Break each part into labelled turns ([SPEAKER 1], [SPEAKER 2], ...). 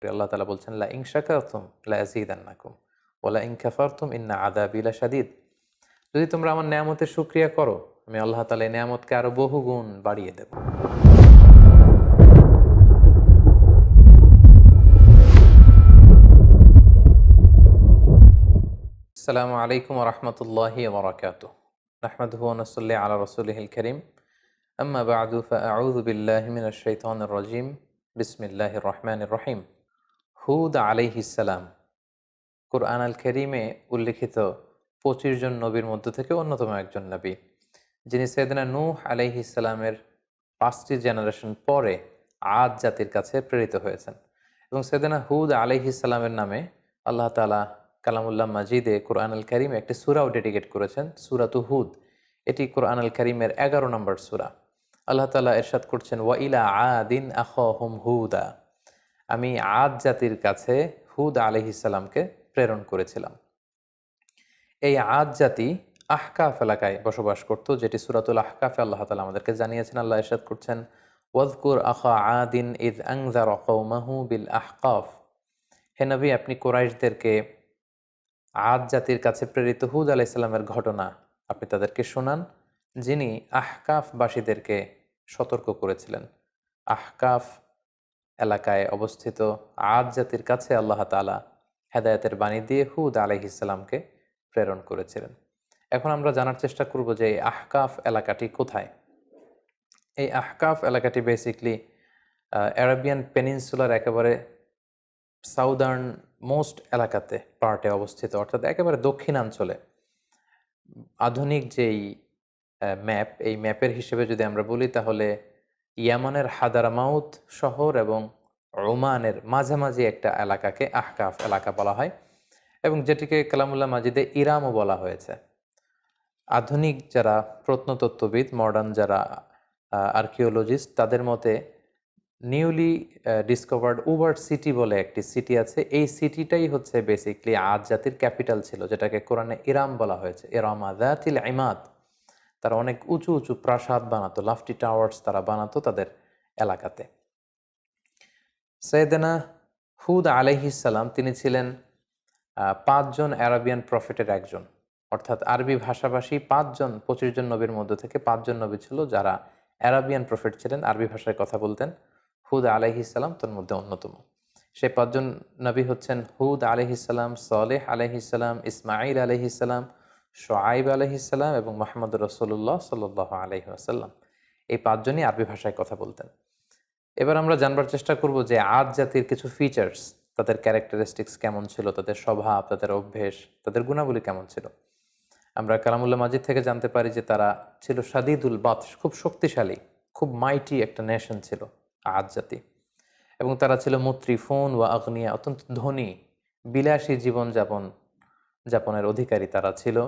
[SPEAKER 1] আল্লাহ তাআলা বলছেন, লা ইন শাকারতুম লা আযীদান্নাকুম ওয়া লা ইন কাফারতুম ইন্না আযাবি লাশাদীদ। যদি তোমরা আমার নেয়ামতের শুকরিয়া করো, আমি আল্লাহ তাআলা এই নেয়ামতকে আরো বহুগুণ বাড়িয়ে দেব। আসসালামু আলাইকুম ওয়া রাহমাতুল্লাহি ওয়া বারাকাতুহু। নাহমাদুহু ওয়া নুসাল্লি আলা রাসূলিহিল কারীম। আম্মা বা'দু ফাআউযু বিল্লাহি মিনাশ শাইতানির রাজীম। বিসমিল্লাহির রাহমানির রহিম। হুদ আলাইহিস সালাম কুরআন আল কারীমে উল্লিখিত ২৫ জন নবীর মধ্য থেকে অন্যতম একজন নবী, যিনি সাইয়েদনা নূহ আলাইহিস সালামের ৫টি জেনারেশন পরে আদ জাতির কাছে প্রেরিত হয়েছেন। এবং সাইয়েদনা হুদ আলাইহিস সালামের নামে আল্লাহ তাআলা কালামুল্লাহ মাজিদে কুরআন আল কারীমে একটি সূরাও ডেডিকেট করেছেন, সূরাতু হুদ। এটি কুরআন আল কারীমের ১১ নম্বর সূরা। আল্লাহ তাআলা ইরশাদ করছেন, ওয়া ইলা আদিন আখাহুম হুদা। আমি আদ জাতির কাছে হুদ আলাইহিস সালামকে প্রেরণ করেছিলাম। এই আদ জাতি আহকাফ এলাকায় বসবাস করত, যেটি সূরাতুল আহকাফে আল্লাহ তাআলা আমাদেরকে জানিয়েছেন। আল্লাহ ইরশাদ করছেন, ওয়াযকুর আখা আদিন ইয আনযারা কওমাহু বিল আহকাফ। হে নবী, আপনি কুরাইশদেরকে আদ জাতির কাছে প্রেরিত হুদ আলাইহিস সালামের ঘটনা আপনি তাদেরকে শোনান, যিনি আহকাফবাসীদেরকে সতর্ক করেছিলেন। আহকাফ এলাকায় অবস্থিত আদ জাতির কাছে আল্লাহ তাআলা হেদায়েতের বাণী দিয়ে হুদ আলাইহিস সালামকে প্রেরণ করেছিলেন। এখন আমরা জানার চেষ্টা করব যে এই আহকাফ এলাকাটি কোথায়। এই আহকাফ এলাকাটি বেসিকলি অ্যারাবিয়ান পেনিনসুলার একেবারে সাউদার্ন মোস্ট এলাকাতে পার্টে অবস্থিত, অর্থাৎ একেবারে দক্ষিণাঞ্চলে। আধুনিক যেই ম্যাপ, এই ম্যাপের হিসেবে যদি আমরা বলি, তাহলে ইয়ামানের হাদারামাউত শহর এবং ওমানের মাঝামাঝি একটা এলাকাকে আহকাফ এলাকা বলা হয়, এবং যেটিকে কালামুল্লাহ মাজিদে ইরামও বলা হয়েছে। আধুনিক যারা প্রত্নতত্ত্ববিদ, মডার্ন যারা আর্কিওলজিস্ট, তাদের মতে নিউলি ডিসকভার্ড উবার সিটি বলে একটি সিটি আছে। এই সিটিটাই হচ্ছে বেসিকলি আদ জাতির ক্যাপিটাল ছিল, যেটাকে কোরআনে ইরাম বলা হয়েছে। ইরামা যাতিল ইমাদ। তারা অনেক উঁচু উঁচু প্রাসাদ বানাতো, লাফটি টাওয়ার্স তারা বানাতো তাদের এলাকাতে। সাইয়েদনা হুদ আলাইহিস সালাম তিনি ছিলেন ৫ জন অ্যারাবিয়ান প্রফেটের একজন, অর্থাৎ আরবি ভাষাভাষী ৫ জন ২৫ জন নবীর মধ্য থেকে ৫ জন নবী ছিল যারা অ্যারাবিয়ান প্রফেট ছিলেন, আরবি ভাষায় কথা বলতেন। হুদ আলাইহিস সালাম তার মধ্যে অন্যতম। সেই ৫ জন নবী হচ্ছেন হুদ আলাইহিস সালাম, সালেহ আলাইহিস সালাম, ইসমাঈল আলাইহিস সালাম, শুআয়ব আলাইহিস সালাম এবং মুহাম্মদুর রাসূলুল্লাহ সাল্লাল্লাহু আলাইহি ওয়াসাল্লাম। এই ৫ জনই আরবি ভাষায় কথা বলতেন। এবার আমরা জানবার চেষ্টা করব যে আদ জাতির কিছু ফিচার্স, তাদের ক্যারেক্টারিস্টিক্স কেমন ছিল, তাদের স্বভাব, তাদের অভ্যেস, তাদের গুণাবলী কেমন ছিল। আমরা কালামুল্লাহ মাজিদ থেকে জানতে পারি যে তারা ছিল শাদীদুল বাতশ, খুব শক্তিশালী, খুব মাইটি একটা নেশন ছিল আদ জাতি। এবং তারা ছিল মুত্রিফুন ওয়া আগনিয়া, অত্যন্ত ধনী, বিলাসী যাপনের অধিকারী তারা ছিল।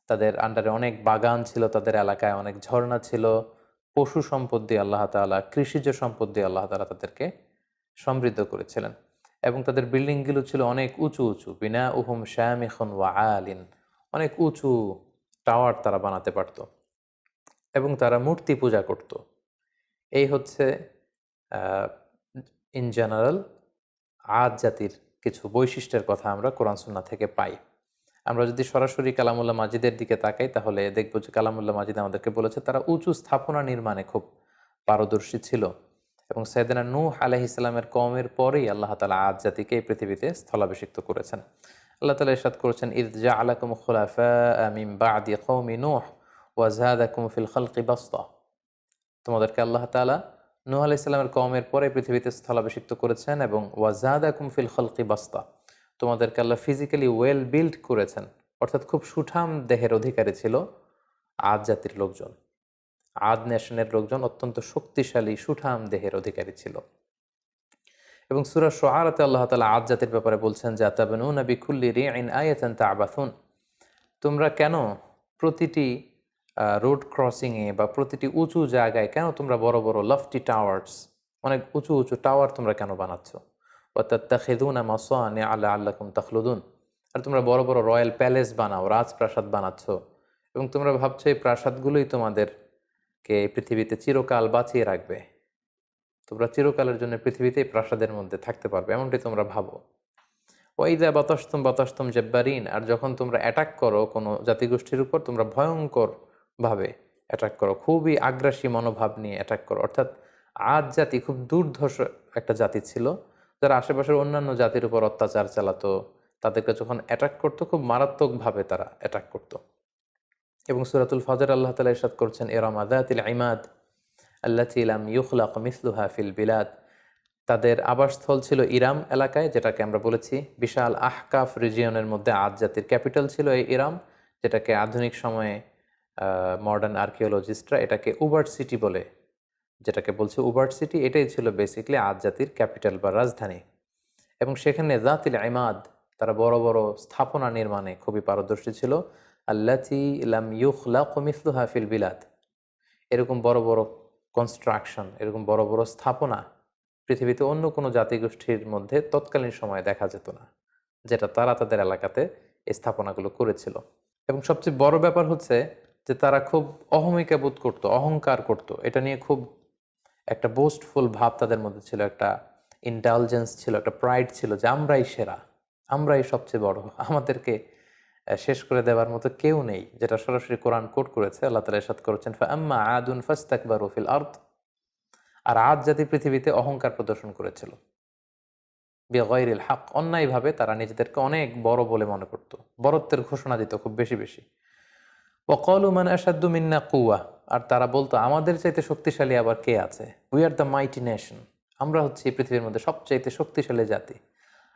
[SPEAKER 1] তাদের আন্ডারে অনেক বাগান ছিল, তাদের এলাকায় অনেক ঝর্ণা ছিল, পশু সম্পদ দিয়ে আল্লাহ তাআলা, কৃষিজ সম্পদ দিয়ে আল্লাহ তাআলা তাদেরকে সমৃদ্ধ করেছিলেন। এবং তাদের বিল্ডিংগুলো ছিল অনেক উঁচু উঁচু, বিনা উহুম শামিখুন ওয়া আলিন, অনেক উঁচু টাওয়ার তারা বানাতে পারত। এবং তারা মূর্তি পূজা করত। এই হচ্ছে ইন জেনারেল আদ জাতির কিছু বৈশিষ্ট্যের কথা আমরা কোরআন সুন্নাহ থেকে পাই। আমরা যদি সরাসরি কালামুল্লাহ মাজিদের দিকে তাকাই, তাহলে দেখব যে কালামুল্লাহ মাজিদ আমাদেরকে বলেছে তারা উঁচু স্থাপনা নির্মাণে খুব পারদর্শী ছিল। এবং সাইয়েদনা নূহ আলাইহিস সালামের কওমের পরেই আল্লাহ তাআলা আদ জাতিকে এই পৃথিবীতে স্থলাভিষিক্ত করেছেন। আল্লাহ তাআলা ইরশাদ করেছেন, ইয জাআলাকুম খুলাফাআ মিন বা'দি কওমি নূহ ওয়া যাদাকুম ফিল খালকি বাসতা। তোমাদেরকে আল্লাহ তাআলা নূহ আলাইহিস সালামের কওমের পরে পৃথিবীতে স্থলাভিষিক্ত করেছেন, এবং ওয়া যাদাকুম ফিল খালকি বাসতা, তোমাদেরকে আল্লাহ ফিজিক্যালি ওয়েল বিল্ড করেছেন। অর্থাৎ খুব সুঠাম দেহের অধিকারী ছিল আদ জাতির লোকজন। আদ নেশনের লোকজন অত্যন্ত শক্তিশালী, সুঠাম দেহের অধিকারী ছিল। এবং সূরা শুআরাতে আল্লাহ তাআলা আদ জাতির ব্যাপারে বলছেন যে, আতাবনুনা বিকুল্লি রিইন আয়াতান তা'বাথুন। তোমরা কেন প্রতিটি রোড ক্রসিংয়ে বা প্রতিটি উঁচু জায়গায় কেন তোমরা বড় বড় লফটি টাওয়ার্স, অনেক উঁচু উঁচু টাওয়ার তোমরা কেন বানাচ্ছ? ওয়া তাত্তাখিযুনা মাসানিআ লাআল্লাকুম তাখলুদুন। আর তোমরা বড় বড় রয়্যাল প্যালেস বানাও, রাজপ্রাসাদ বানাচ্ছ, এবং তোমরা ভাবছো এই প্রাসাদগুলোই তোমাদেরকে এই পৃথিবীতে চিরকাল বাঁচিয়ে রাখবে। তোমরা চিরকালের জন্য পৃথিবীতে প্রাসাদের মধ্যে থাকতে পারবে, এমনটি তোমরা ভাবো। ওয়াইদা বাতাসতুম বাতাসতুম জব্বারিন, আর যখন তোমরা অ্যাটাক করো কোনো জাতিগোষ্ঠীর উপর, তোমরা ভয়ঙ্কর ভাবে অ্যাটাক করো, খুবই আগ্রাসী মনোভাব নিয়ে অ্যাটাক করো। অর্থাৎ আদ জাতি খুব দুর্ধর্ষ একটা জাতি ছিল, যারা আশেপাশের অন্যান্য জাতির উপর অত্যাচার চালাতো, তাদেরকে যখন অ্যাটাক করতো খুব মারাত্মকভাবে তারা অ্যাটাক করতো। এবং সূরাতুল ফজর আল্লাহ তাআলা ইরশাদ করছেন, ইরামা যাতিল ইমাদ আল্লাতী লাম ইউখলাক মিসলুহা ফিল বিলাদ, তাদের আবাসস্থল ছিল ইরাম এলাকায়, যেটাকে আমরা বলেছি বিশাল আহকাফ রিজিয়নের মধ্যে আদ জাতির ক্যাপিটাল ছিল এই ইরাম, যেটাকে আধুনিক সময়ে মডার্ন আর্কিওলজিস্টরা এটাকে উবার্ট সিটি বলে, যেটাকে বলছে উবার্ট সিটি, এটাই ছিল বেসিক্যালি আদ জাতির ক্যাপিটাল বা রাজধানী। এবং সেখানে যাতিল ইমাদ, তারা বড় বড় স্থাপনা নির্মাণে খুবই পারদর্শী ছিল। আল্লাতী লাম ইউখলাক মিসলুহা ফিল বিলাদ, এরকম বড় বড় কনস্ট্রাকশন, এরকম বড় বড় স্থাপনা পৃথিবীতে অন্য কোনো জাতিগোষ্ঠীর মধ্যে তৎকালীন সময়ে দেখা যেত না, যেটা তারা তাদের এলাকাতে এই স্থাপনাগুলো করেছিল। এবং সবচেয়ে বড় ব্যাপার হচ্ছে যে তারা খুব অহমিকা বোধ করতো, অহংকার করত, এটা নিয়ে খুব একটা বোস্টফুল ভাব তাদের মধ্যে ছিল, একটা ইন্টেলিজেন্স ছিল, একটা প্রাইড ছিল যে আমরাই সেরা, আমরাই সবচেয়ে বড়, আমাদেরকে শেষ করে দেওয়ার মতো কেউ নেই, যেটা সরাসরি কোরআন কোট করেছে। আল্লাহ তাআলা ইরশাদ করেছেন, ফাআম্মা আদুন ফাস্তাকবারু ফিল আরদ, আর আদ জাতি পৃথিবীতে অহংকার প্রদর্শন করেছিল, বিগাইরিল হক, অন্যায়ভাবে তারা নিজেদেরকে অনেক বড় বলে মনে করত, বড়ত্বের ঘোষণা দিত খুব বেশি বেশি। ওয়াকালু মান আশাদ্দু মিন্না কুওয়া, আর তারা বলতো আমাদের চাইতে শক্তিশালী আবার কে আছে, we are the mighty nation, আমরা হচ্ছি এই পৃথিবীর মধ্যে সবচাইতে শক্তিশালী জাতি,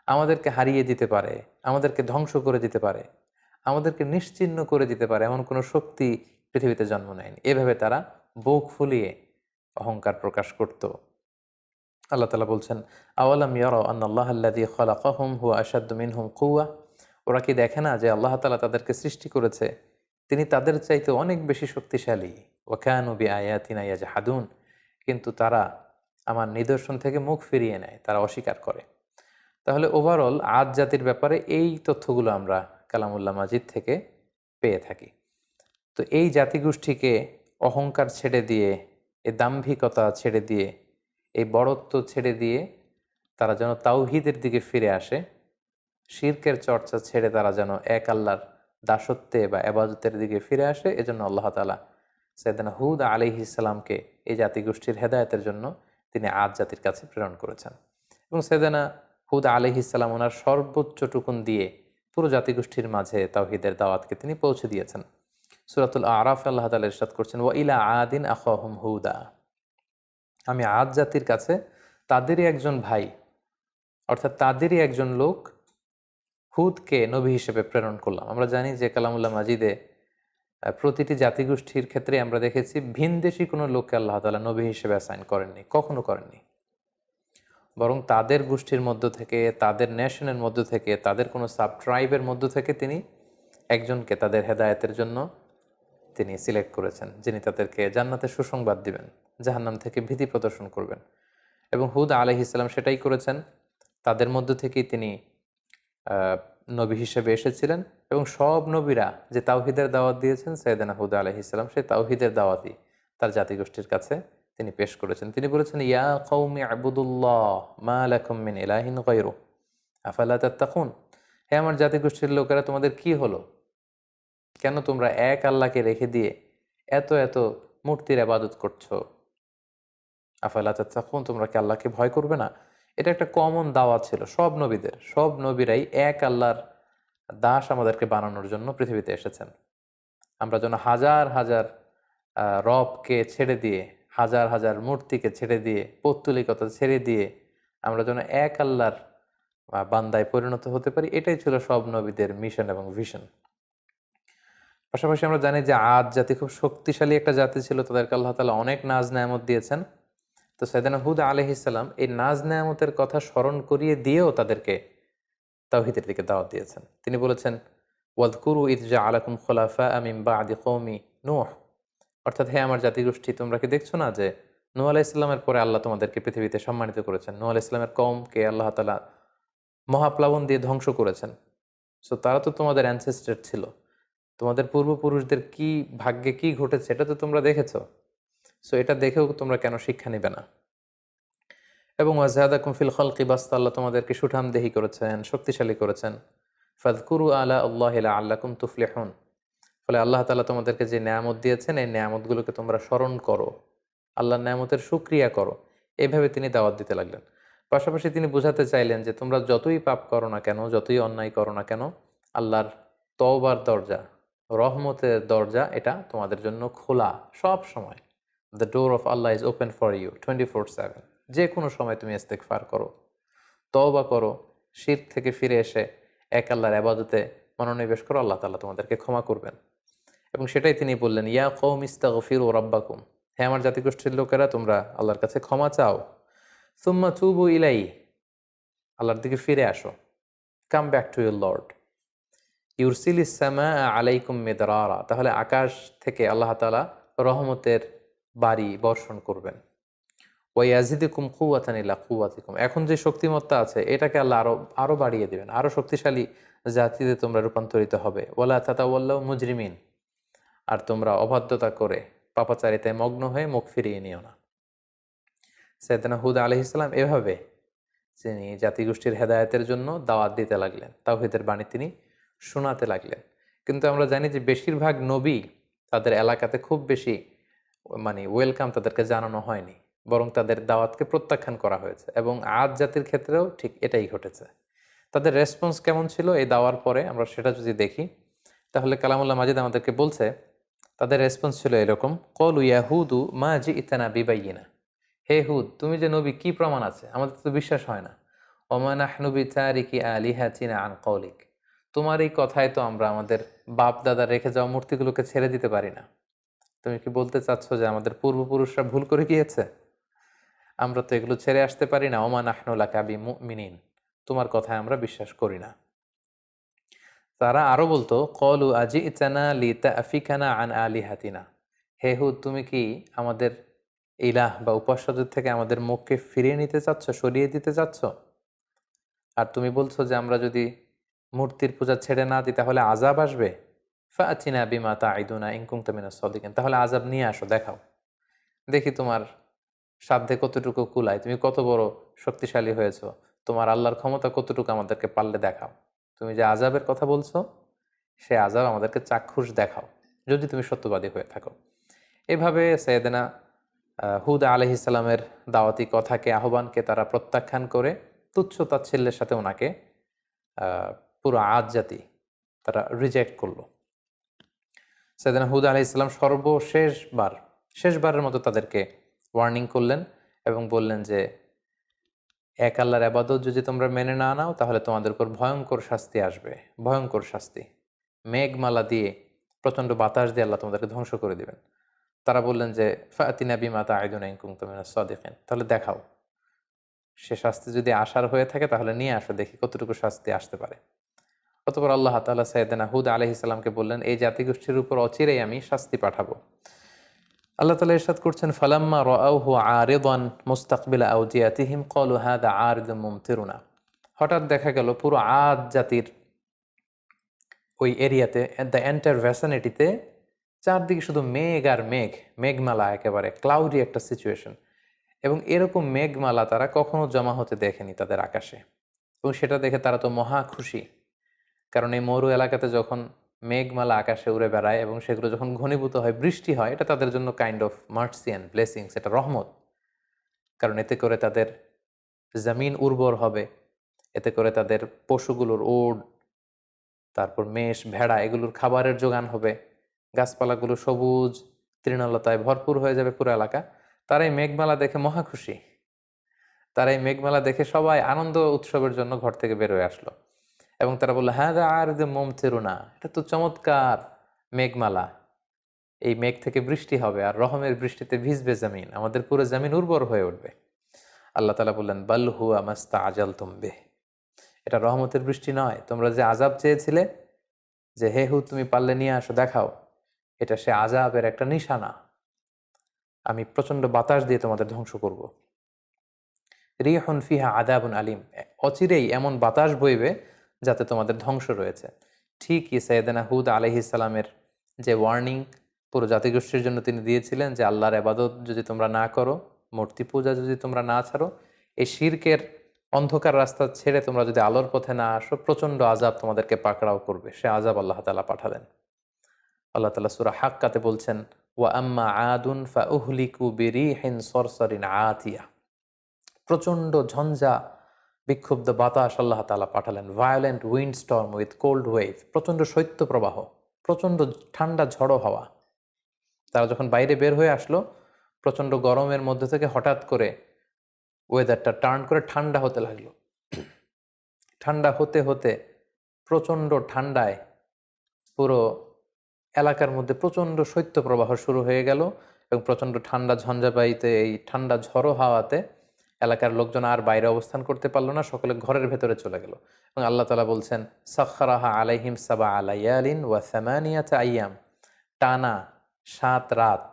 [SPEAKER 1] আমাদেরকে হারিয়ে দিতে পারে, আমাদেরকে ধ্বংস করে দিতে পারে, আমাদেরকে নিশ্চিহ্ন করে দিতে পারে এমন কোনো শক্তি পৃথিবীতে জন্ম নেয়নি। এভাবে তারা বুক ফুলিয়ে অহংকার প্রকাশ করত। আল্লাহ তাআলা বলছেন, আওয়ালাম ইয়ারাউ আন্নাল্লাহা আল্লাযী খালাকাহুম হুয়া আশাদ্দু মিনহুম কুওয়া, ওরা কি দেখে না যে আল্লাহ তাআলা তাদেরকে সৃষ্টি করেছে, তিনি তাদের চাইতে অনেক বেশি শক্তিশালী। ওয়া কানু বিআয়াতিনা ইয়াজহাদুন, কিন্তু তারা আমার নিদর্শন থেকে মুখ ফিরিয়ে নেয়, তারা অস্বীকার করে। তাহলে ওভারঅল আদ জাতির ব্যাপারে এই তথ্যগুলো আমরা কালামুল্লাহ মাজিদ থেকে পেয়ে থাকি। তো এই জাতিগোষ্ঠীকে অহংকার ছেড়ে দিয়ে, এই দাম্ভিকতা ছেড়ে দিয়ে, এই বড়ত্ব ছেড়ে দিয়ে তারা যেন তাওহীদের দিকে ফিরে আসে, শিরকের চর্চা ছেড়ে তারা যেন এক আল্লাহর দাসত্বে বা এবাদতের দিকে ফিরে আসে, এজন্য আল্লাহ তাআলা সাইয়েদনা হুদ আলাইহিস সালামকে এই জাতিগোষ্ঠীর হেদায়েতের জন্য তিনি আদ জাতির কাছে প্রেরণ করেছেন। এবং সাইয়েদনা হুদ আলাইহিস সালাম ওনার সর্বোচ্চটুকুন দিয়ে পুরো জাতিগোষ্ঠীর মাঝে তাওহীদের দাওয়াতকে তিনি পৌঁছে দিয়েছেন। সূরাতুল আরাফ আল্লাহ তাআলা ইরশাদ করছেন, ওয়া ইলা আদিন আখাহুম হুদা, আমি আদ জাতির কাছে তাদেরই একজন ভাই, অর্থাৎ তাদেরই একজন লোক হুদকে নবী হিসেবে প্রেরণ করলাম। আমরা জানি যে কালামুল্লাহ মাজিদে প্রতিটি জাতিগোষ্ঠীর ক্ষেত্রে আমরা দেখেছি ভিনদেশী কোনো লোককে আল্লাহ তাআলা নবী হিসেবে অ্যাসাইন করেননি, কখনো করেননি, বরং তাদের গোষ্ঠীর মধ্য থেকে, তাদের নেশনের মধ্য থেকে, তাদের কোনো সাব ট্রাইবের মধ্য থেকে তিনি একজনকে তাদের হেদায়েতের জন্য তিনি সিলেক্ট করেছেন, যিনি তাদেরকে জান্নাতের সুসংবাদ দিবেন, জাহান্নাম থেকে ভীতি প্রদর্শন করবেন। এবং হুদ আলাইহিস সালাম সেটাই করেছেন, তাদের মধ্য থেকেই তিনি নবী হিসেবে এসেছিলেন। এবং সব নবীরা যে তাওহীদের দাওয়াত দিয়েছেন, সাইয়েদনা হুদ আলাইহিস সালাম সেই তাওহীদের দাওয়াতই তার জাতিগোষ্ঠীর কাছে তিনি পেশ করেছেন। তিনি বলেছেন, ইয়া কওমি আবুদুল্লাহ মা লাকুম মিন ইলাহিন গায়রু আফালা তাত্তাকুন, হে আমার জাতিগোষ্ঠীর লোকেরা, তোমাদের কি হলো, কেন তোমরা এক আল্লাহকে রেখে দিয়ে এত এত মূর্তির ইবাদত করছো, আফালা তাত্তাকুন, তোমরা কি আল্লাহকে ভয় করবে না? এটা একটা কমন দাওয়াত ছিল সব নবীদের, সব নবীরাই এক আল্লাহর দাস আমাদেরকে বানানোর জন্য পৃথিবীতে এসেছেন। আমরা যেন হাজার হাজার রবকে ছেড়ে দিয়ে, হাজার হাজার মূর্তিকে ছেড়ে দিয়ে, পৌত্তলিকতা ছেড়ে দিয়ে আমরা যেন এক আল্লাহর বান্দায় পরিণত হতে পারি, এটাই ছিল সব নবীদের মিশন এবং ভিশন। পাশাপাশি আমরা জানি যে আদ জাতি খুব শক্তিশালী একটা জাতি ছিল, তাদেরকে আল্লাহ তাআলা অনেক নাজ নেয়ামত দিয়েছেন। তো সাইয়েদনা হুদ আলাইহিস সালাম এই নাজ নেয়ামতের কথা স্মরণ করিয়ে দিয়েও তাদেরকে তাওহীদের দিকে দাওয়াত দিয়েছেন। তিনি বলেছেন, ওয়াযকুরু ইয জাআলাকুম খুলাফা মিন বা'দি কওমি নূহ, অর্থাৎ হে আমার জাতিগোষ্ঠী, তোমরা কি দেখছো না যে নূহ আলাইহিস সালামের পরে আল্লাহ তোমাদেরকে পৃথিবীতে সম্মানিত করেছেন। নূহ আলাইহিস সালামের কওমকে আল্লাহ তাআলা মহাপ্লাবন দিয়ে ধ্বংস করেছেন। সো তারা তো তোমাদের অ্যানসেস্টর ছিল, তোমাদের পূর্বপুরুষদের কি ভাগ্যে কি ঘটেছে এটা তো তোমরা দেখেছো। সো এটা দেখেও তোমরা কেন শিক্ষা নিবে না? এবং ওয়াজহাদাকুম ফিল খালকি বাসতা, আল্লাহ তোমাদেরকে সুঠামদেহী করেছেন, শক্তিশালী করেছেন। ফাযকুরু আলা আল্লাহি লাআল্লাকুম তুফলিহুন, ফলে আল্লাহ তাআলা তোমাদেরকে যে নেয়ামত দিয়েছেন এই নেয়ামতগুলোকে তোমরা স্মরণ করো, আল্লাহর নেয়ামতের শুকরিয়া করো। এইভাবে তিনি দাওয়াত দিতে লাগলেন। পাশাপাশি তিনি বোঝাতে চাইলেন যে তোমরা যতই পাপ করো না কেন, যতই অন্যায় করো না কেন, আল্লাহর তওবার দরজা, রহমতের দরজা এটা তোমাদের জন্য খোলা সব সময়। The door of Allah is open for you 24/7। যে কোনো সময় তুমি ইস্তেগফার করো, তওবা করো, শিরক থেকে ফিরে এসে এক আল্লাহর ইবাদতে মনোনিবেশ করো, আল্লাহ তাআলা তোমাদেরকে ক্ষমা করবেন। এবং সেটাই তিনি বললেন, ইয়া কওমি ইস্তাগফিরু রাব্বাকুম, হে আমার জাতিগোষ্ঠীর লোকেরা, তোমরা আল্লাহর কাছে ক্ষমা চাও। সুম্মা তুবু ইলাইহি, আল্লাহর দিকে ফিরে আসো। Come back to your lord. ইউরসিলিস সামাআ আলাইকুম মিদরারা, তাহলে আকাশ থেকে আল্লাহ তাআলা রহমতের বাড়ি বর্ষণ করবেন। ওয়াইয়াজিদুকুম কুওয়াতান ইলা কুওয়াতিকুম, এখন যে শক্তিমত্তা আছে এটাকে আল্লাহ আরো আরো বাড়িয়ে দিবেন, আরো শক্তিশালী জাতিতে তোমরা রূপান্তরিত হবে। ওয়ালা তাতাওয়াল্লাউ মুজরিমিন, আর তোমরা অবাধ্যতা করে পাপাচারিতায় মগ্ন হয়ে মুখ ফিরিয়ে নিও না। সাইয়েদনা হুদ আলাইহিস সালাম এভাবে তিনি জাতিগোষ্ঠীর হেদায়েতের জন্য দাওয়াত দিতে লাগলেন, তাওহীদের বাণী তিনি শোনাতে লাগলেন। কিন্তু আমরা জানি যে বেশিরভাগ নবী তাদের এলাকাতে খুব বেশি ওয়েলকাম তাদেরকে জানানো হয়নি, বরং তাদের দাওয়াতকে প্রত্যাখ্যান করা হয়েছে। এবং আদ জাতির ক্ষেত্রেও ঠিক এটাই ঘটেছে। তাদের রেসপন্স কেমন ছিল এই দাওয়ার পরে আমরা সেটা যদি দেখি, তাহলে কালামুল্লাহ মাজিদ আমাদেরকে বলছে তাদের রেসপন্স ছিল এরকম, কলু ইয়াহুদু মা জিইতানা বিবাইয়িনা, হে হুদ, তুমি যে নবী কি প্রমাণ আছে, আমাদের তো বিশ্বাস হয় না। ওমা নাহনু বিতারিকি আলিহাতিনা আন কওলিক, তোমার এই কথায় তো আমরা আমাদের বাপ দাদা রেখে যাওয়া মূর্তিগুলোকে ছেড়ে দিতে পারি না। তুমি কি বলতে চাচ্ছ যে আমাদের পূর্বপুরুষরা ভুল করে গিয়েছে? আমরা তো এগুলো ছেড়ে আসতে পারি না। ওমা নাহনু লাকা বিমুমিনিন, তোমার কথায় আমরা বিশ্বাস করি না। তারা আরো বলতো, কলু আজিইতানা লিতাফিকানা আন আলিহাতিনা, হে হুদ, তুমি কি আমাদের ইলাহ বা উপাস্যদের থেকে আমাদের মুখকে ফিরিয়ে নিতে চাচ্ছ, সরিয়ে দিতে চাচ্ছ? আর তুমি বলছো যে আমরা যদি মূর্তির পূজা ছেড়ে না দিই তাহলে আযাব আসবে। ফাআতিনা বিমা তাইদুনা ইন কুনতা মিনাস সাদিকিন, তাহলে আযাব নিয়ে আসো, দেখাও, দেখি তোমার সাধ্যে কতটুকু কুলায়, তুমি কত বড় শক্তিশালী হয়েছো, তোমার আল্লাহর ক্ষমতা কতটুকু আমাদেরকে পারলে দেখাও। তুমি যে আযাবের কথা বলছো সে আযাব আমাদেরকে চাক্ষুষ দেখাও, যদি তুমি সত্যবাদী হয়ে থাকো। এভাবে সাইয়েদনা হুদ আলাইহিস সালামের দাওয়াতি কথাকে, আহ্বানকে তারা প্রত্যাখ্যান করে তুচ্ছ তাচ্ছিল্যের সাথে ওনাকে পুরো আদ জাতি তারা রিজেক্ট করলো। সাইয়েদনা হুদ আলাইহিস সালাম শেষবারের মতো তাদেরকে ওয়ার্নিং করলেন এবং বললেন যে এক আল্লাহর ইবাদত যদি তোমরা মেনে না নাও তাহলে তোমাদের উপর ভয়ঙ্কর শাস্তি আসবে, ভয়ঙ্কর শাস্তি। মেঘমালা দিয়ে, প্রচণ্ড বাতাস দিয়ে আল্লাহ তোমাদেরকে ধ্বংস করে দিবেন। তারা বললেন যে ফাতিনা বিমা তাইদুনা ইন কুনতুম মিনাস সাদিকিন, তাহলে দেখাও, সে শাস্তি যদি আসার হয়ে থাকে তাহলে নিয়ে আসো, দেখি কতটুকু শাস্তি আসতে পারে। অতঃপর আল্লাহ তাআলা সাইয়েদনা হুদ আলাইহিস সালামকে বললেন, এই জাতিগোষ্ঠীর উপর অচিরেই আমি শাস্তি পাঠাবো। আল্লাহ তাআলা ইরশাদ করছেন, ফালাম্মা রাআউহু আরিদান মুস্তাকবিলা আওদিয়াতিহিম ক্বালু হাযা আরিদুম মুমতিরুনা, হঠাৎ দেখা গেল পুরো আদ জাতির ওই এরিয়াতে, দ্য এন্টায়ার ভ্যাসিনিটিতে চারদিকে শুধু মেঘ আর মেঘ, মেঘমালা, একেবারে ক্লাউডি একটা সিচুয়েশন। এবং এরকম মেঘমালা তারা কখনো জমা হতে দেখেনি তাদের আকাশে। এবং সেটা দেখে তারা তো মহা খুশি, কারণ এই মরু এলাকাতে যখন মেঘমালা আকাশে উড়ে বেড়ায় এবং সেগুলো যখন ঘনীভূত হয়, বৃষ্টি হয়, এটা তাদের জন্য kind of mercy and blessings, এটা রহমত। কারণ এতে করে তাদের জমিন উর্বর হবে, এতে করে তাদের পশুগুলোর ওট, তারপর মেষ, ভেড়া, এগুলোর খাবারের যোগান হবে, গাছপালাগুলো সবুজ তৃণলতায় ভরপুর হয়ে যাবে পুরো এলাকা। তারা এই মেঘমালা দেখে মহা খুশি। তারা এই মেঘমালা দেখে সবাই আনন্দ উৎসবের জন্য ঘর থেকে বের হয়ে আসলো এবং তারা বললো, হ্যাঁ আর যে মুমতিরুনা, এটা তো চমৎকার মেঘমালা, এই মেঘ থেকে বৃষ্টি হবে আর রহমের বৃষ্টিতে ভিজবে জমিন, আমাদের পুরো জমিন উর্বর হয়ে উঠবে। আল্লাহ তাআলা বললেন, বাল হুয়া মাস্তাআজালতুম বিহ, এটা রহমতের বৃষ্টি নয়, তোমরা যে আযাব চেয়েছিলে যে হে হুদ তুমি পারলে নিয়ে আসো, দেখাও, এটা সে আযাবের একটা নিশানা। আমি প্রচন্ড বাতাস দিয়ে তোমাদের ধ্বংস করব। রিহুন ফিহা আযাবুন আলিম, অচিরেই এমন বাতাস বইবে যাতে তোমাদের ধ্বংস রয়েছে। ঠিকই সাইয়েদনা হুদ আলাইহিস সালামের যে ওয়ার্নিং পুরো জাতিগোষ্ঠীর জন্য তিনি দিয়েছিলেন যে আল্লাহর ইবাদত যদি তোমরা না করো, মূর্তি পূজা যদি তোমরা না ছাড়ো, এই শিরকের অন্ধকার রাস্তা ছেড়ে তোমরা যদি আলোর পথে না আসো, প্রচণ্ড আযাব তোমাদেরকে পাকড়াও করবে। সে আযাব আল্লাহ তাআলা পাঠালেন। আল্লাহ তাআলা সূরা হাক্কাতে বলছেন, ওয়া আম্মা আদুন ফাউহলিকু বিরিহিন সরসরিন আতিয়া। প্রচণ্ড ঝঞ্ঝা বিক্ষুব্ধ বাতাস আল্লাহ তাআলা পাঠালেন, violent wind storm with cold wave, প্রচণ্ড শৈত্যপ্রবাহ, প্রচণ্ড ঠান্ডা ঝড়ো হাওয়া। তারা যখন বাইরে বের হয়ে আসলো, প্রচণ্ড গরমের মধ্যে থেকে হঠাৎ করে ওয়েদারটা টার্ন করে ঠান্ডা হতে লাগলো। ঠান্ডা হতে হতে প্রচণ্ড ঠান্ডায় পুরো এলাকার মধ্যে প্রচণ্ড শৈত্যপ্রবাহ শুরু হয়ে গেল এবং প্রচণ্ড ঠান্ডা ঝঞ্ঝাবায়ুতে, এই ঠান্ডা ঝড়ো হাওয়াতে এলাকার লোকজন আর বাইরে অবস্থান করতে পারলো না, সকলে ঘরের ভেতরে চলে গেল। এবং আল্লাহ তাআলা বলছেন, সাখখারাহা আলাইহিম সাবা আলাইয়ালিন ওয়া সামানিয়াতা আইয়াম, টানা 7 রাত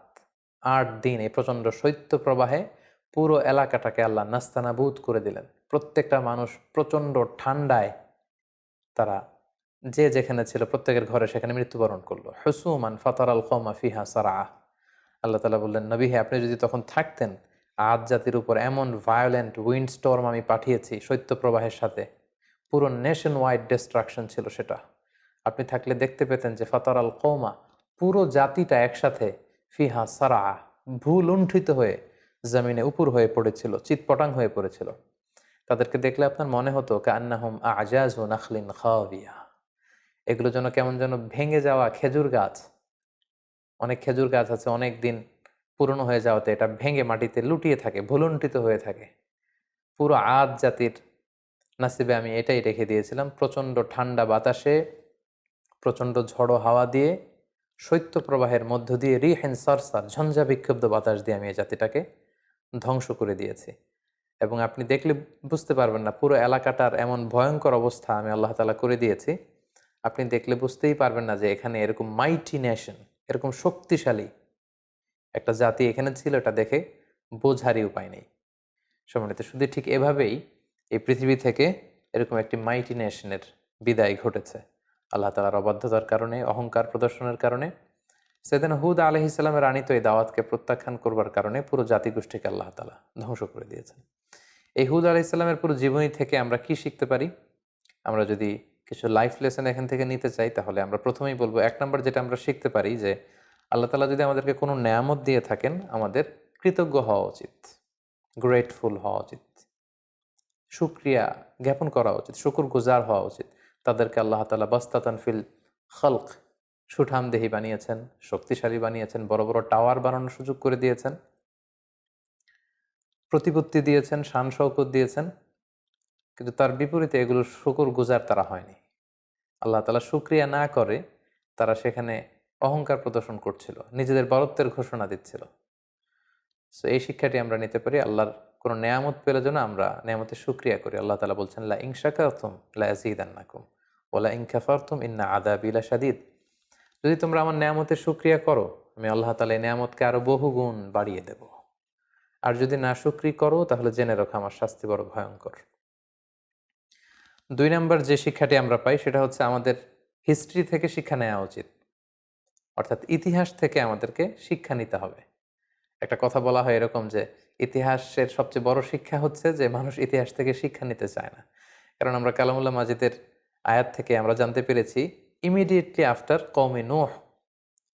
[SPEAKER 1] 8 দিন এই প্রচণ্ড শৈত্যপ্রবাহে পুরো এলাকাটাকে আল্লাহ নাস্তানাবুদ করে দিলেন। প্রত্যেকটা মানুষ প্রচণ্ড ঠান্ডায় তারা যে যেখানে ছিল প্রত্যেকের ঘরে সেখানে মৃত্যুবরণ করলো। হুসুমান ফাতারাল কওমা ফিহা সারআ। আল্লাহ তাআলা বললেন, নবী হে, আপনি যদি তখন থাকতেন, আদ জাতির উপর এমন ভায়োলেন্ট উইন্ড স্টর্ম আমি পাঠিয়েছি শৈত্যপ্রবাহের সাথে, পুরো নেশন ওয়াইড ডিস্ট্রাকশন ছিল সেটা। আপনি থাকলে দেখতে পেতেন যে ফাতারাল কওমা, পুরো জাতিটা একসাথে, ফিহা সারআ, ভূলুণ্ঠিত হয়ে জমিনে উপুর হয়ে পড়েছিল, চিৎপটাং হয়ে পড়েছিল। তাদেরকে দেখলে আপনার মনে হতো কান্নাহুম আজাজু নাখলিন খাওয়িয়া, এগুলো যেন কেমন যেন ভেঙে যাওয়া খেজুর গাছ। অনেক খেজুর গাছ আছে অনেক দিন পুরনো হয়ে যাওয়াতে এটা ভেঙে মাটিতে লুটিয়ে থাকে, ভুলুণ্ঠিত হয়ে থাকে। পুরো আদ জাতির নাসিবে আমি এটাই রেখে দিয়েছিলাম। প্রচণ্ড ঠান্ডা বাতাসে, প্রচণ্ড ঝড়ো হাওয়া দিয়ে, শৈত্যপ্রবাহের মধ্য দিয়ে, রিহিন সরসার, ঝঞ্ঝা বিক্ষুব্ধ বাতাস দিয়ে আমি এই জাতিটাকে ধ্বংস করে দিয়েছি। এবং আপনি দেখলে বুঝতে পারবেন না, পুরো এলাকাটার এমন ভয়ঙ্কর অবস্থা আমি আল্লাহ তাআলা করে দিয়েছি, আপনি দেখলে বুঝতেই পারবেন না যে এখানে এরকম মাইটি নেশন, এরকম শক্তিশালী একটা জাতি এখানে ছিল। এটা দেখে বোঝারই উপায় নেই। সম্মানিত, শুধু ঠিক এভাবেই এই পৃথিবী থেকে এরকম একটি মাইটি নেশনের বিদায় ঘটেছে আল্লাহ তাআলার অবাধ্যতার কারণে, অহংকার প্রদর্শনের কারণে। সেদিন হুদ আলাইহিস সালামের আনিত এই দাওয়াতকে প্রত্যাখ্যান করবার কারণে পুরো জাতিগোষ্ঠীকে আল্লাহ তাআলা ধ্বংস করে দিয়েছেন। এই হুদ আলাইহিস সালামের পুরো জীবনী থেকে আমরা কি শিখতে পারি? আমরা যদি কিছু লাইফ লেসন এখান থেকে নিতে চাই, তাহলে আমরা প্রথমেই বলবো, 1 নম্বর যেটা আমরা শিখতে পারি যে আল্লাহ তাআলা যদি আমাদেরকে কোনো নেয়ামত দিয়ে থাকেন, আমাদের কৃতজ্ঞ হওয়া উচিত, গ্রেটফুল হওয়া উচিত, শুকরিয়া জ্ঞাপন করা উচিত, শুকুর গুজার হওয়া উচিত। তাদেরকে আল্লাহ তাআলা বাসতাতান ফিল খালক, সুঠামদেহী বানিয়েছেন, শক্তিশালী বানিয়েছেন, বড় বড় টাওয়ার বানানোর সুযোগ করে দিয়েছেন, প্রতিপত্তি দিয়েছেন, শান শওকত দিয়েছেন। কিন্তু তার বিপরীতে এগুলো শুকুর গুজার তারা হয়নি। আল্লাহ তাআলা শুকরিয়া না করে তারা সেখানে অহংকার প্রদর্শন করছিল, নিজেদের বরত্বের ঘোষণা দিচ্ছিল। সো এই শিক্ষাটি আমরা নিতে পারি, আল্লাহর কোনো নেয়ামত পেলে যেন আমরা নেয়ামতের শুকরিয়া করি। আল্লাহ তাআলা বলছেন, লা ইন শাকারতুম লা আযীদান্নাকুম ওয়া লা ইন কাফারতুম ইন্না আযাবি লাশাদীদ। যদি তোমরা আমার নেয়ামতের শুকরিয়া করো, আমি আল্লাহ তাআলা এই নেয়ামতকে আরো বহুগুণ বাড়িয়ে দেব। আর যদি না শুকরি করো, তাহলে জেনে রাখো আমার শাস্তি বড় ভয়ঙ্কর। 2 নম্বর যে শিক্ষাটি আমরা পাই সেটা হচ্ছে আমাদের হিস্ট্রি থেকে শিক্ষা নেওয়া উচিত। অর্থাৎ ইতিহাস থেকে আমাদেরকে শিক্ষা নিতে হবে। একটা কথা বলা হয় এরকম যে ইতিহাসের সবচেয়ে বড় শিক্ষা হচ্ছে যে মানুষ ইতিহাস থেকে শিক্ষা নিতে চায় না। কারণ আমরা কালামুল্লাহ মাজিদের আয়াত থেকে আমরা জানতে পেরেছি, ইমিডিয়েটলি আফটার কওমে নূহ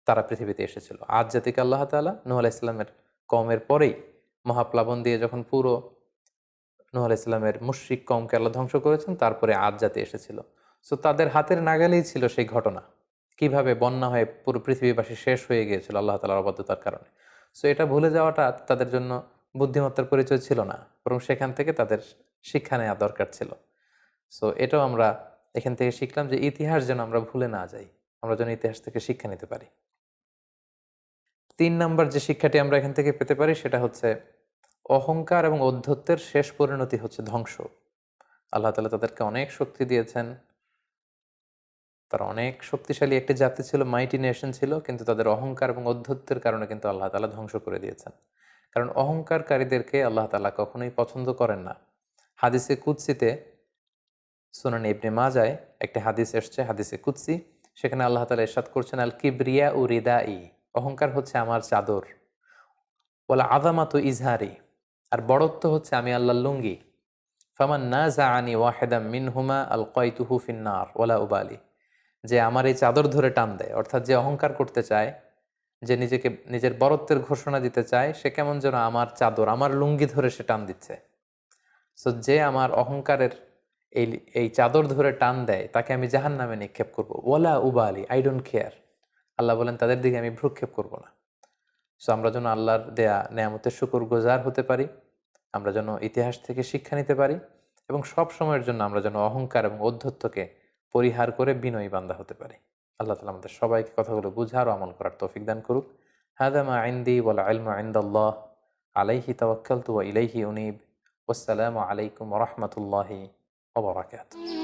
[SPEAKER 1] তারা পৃথিবীতে এসেছিল। আদ জাতিকে আল্লাহ তাআলা নূহ আলাইহিস সালামের কওমের পরেই মহাপ্লাবন দিয়ে যখন পুরো নূহ আলাইহিস সালামের মুশরিক কওমকে আল্লাহ ধ্বংস করেছেন, তারপরে আদ জাতি এসেছিল। সো তাদের হাতের নাগালেই ছিল সেই ঘটনা, কিভাবে বন্যা হয়ে পুরো পৃথিবীবাসী শেষ হয়ে গিয়েছিল আল্লাহ তাআলার অবাধ্যতার কারণে। সো এটা ভুলে যাওয়াটা তাদের জন্য বুদ্ধিমত্তার পরিচয় ছিল না, বরং সেখান থেকে তাদের শিক্ষা নেওয়া দরকার ছিল। সো এটাও আমরা এখান থেকে শিখলাম যে ইতিহাস যেন আমরা ভুলে না যাই, আমরা যেন ইতিহাস থেকে শিক্ষা নিতে পারি। 3 নাম্বার যে শিক্ষাটি আমরা এখান থেকে পেতে পারি সেটা হচ্ছে অহংকার এবং ঔদ্ধত্যের শেষ পরিণতি হচ্ছে ধ্বংস। আল্লাহ তাআলা তাদেরকে অনেক শক্তি দিয়েছেন, তারা অনেক শক্তিশালী একটি জাতি ছিল, মাইটি নেশন ছিল, কিন্তু তাদের অহংকার এবং ঔদ্ধত্যের কারণে কিন্তু আল্লাহ তাআলা ধ্বংস করে দিয়েছেন। কারণ অহংকারকারীদেরকে আল্লাহ তাআলা কখনোই পছন্দ করেন না। হাদিসে কুদসিতে, সুনান ইবনে মাজায় একটি হাদিস এসছে, হাদিসে কুদসি, সেখানে আল্লাহ তাআলা ইরশাদ করছেন, আল কিবরিয়া উ রিদাই, অহংকার হচ্ছে আমার চাদর, ওয়াল আযামাতু ইজহারি, আর বড়ত্ব হচ্ছে আমি আল্লাহর লুঙ্গি। ফামান নাযাআনি ওয়াহিদাম মিনহুমা আলকাইতুহু ফিন্নার ওয়ালা উবালি। যে আমার এই চাদর ধরে টান দেয়, অর্থাৎ যে অহংকার করতে চায়, যে নিজেকে নিজের বরত্বের ঘোষণা দিতে চায়, সে কেমন যেন আমার চাদর, আমার লুঙ্গি ধরে সে টান দিচ্ছে। সো যে আমার অহংকারের এই এই চাদর ধরে টান দেয়, তাকে আমি জাহান্নামে নিক্ষেপ করব। ওয়ালা উবালি, আই ডোন্ট কেয়ার। আল্লাহ বলেন তাদের দিকে আমি ভ্রুক্ষেপ করব না। সো আমরা যেন আল্লাহর দেয়া নেয়ামতের শুকর গুজার হতে পারি, আমরা যেন ইতিহাস থেকে শিক্ষা নিতে পারি, এবং সব সময়ের জন্য আমরা যেন অহংকার এবং ঔদ্ধত্যকে পরিহার করে বিনয়ী বান্দা হতে পারি। আল্লাহ তাআলা আমাদের সবাইকে কথাগুলো বুঝার ও আমল করার তৌফিক দান করুক। হাদা মা ইনদি ওয়াল ইলমু ইনদাল্লাহ, আলাইহি তাওয়াক্কালতু ওয়া ইলাইহি উনীব। ওয়াসসালামু আলাইকুম ওয়া রাহমাতুল্লাহি ওয়া বারাকাতুহু।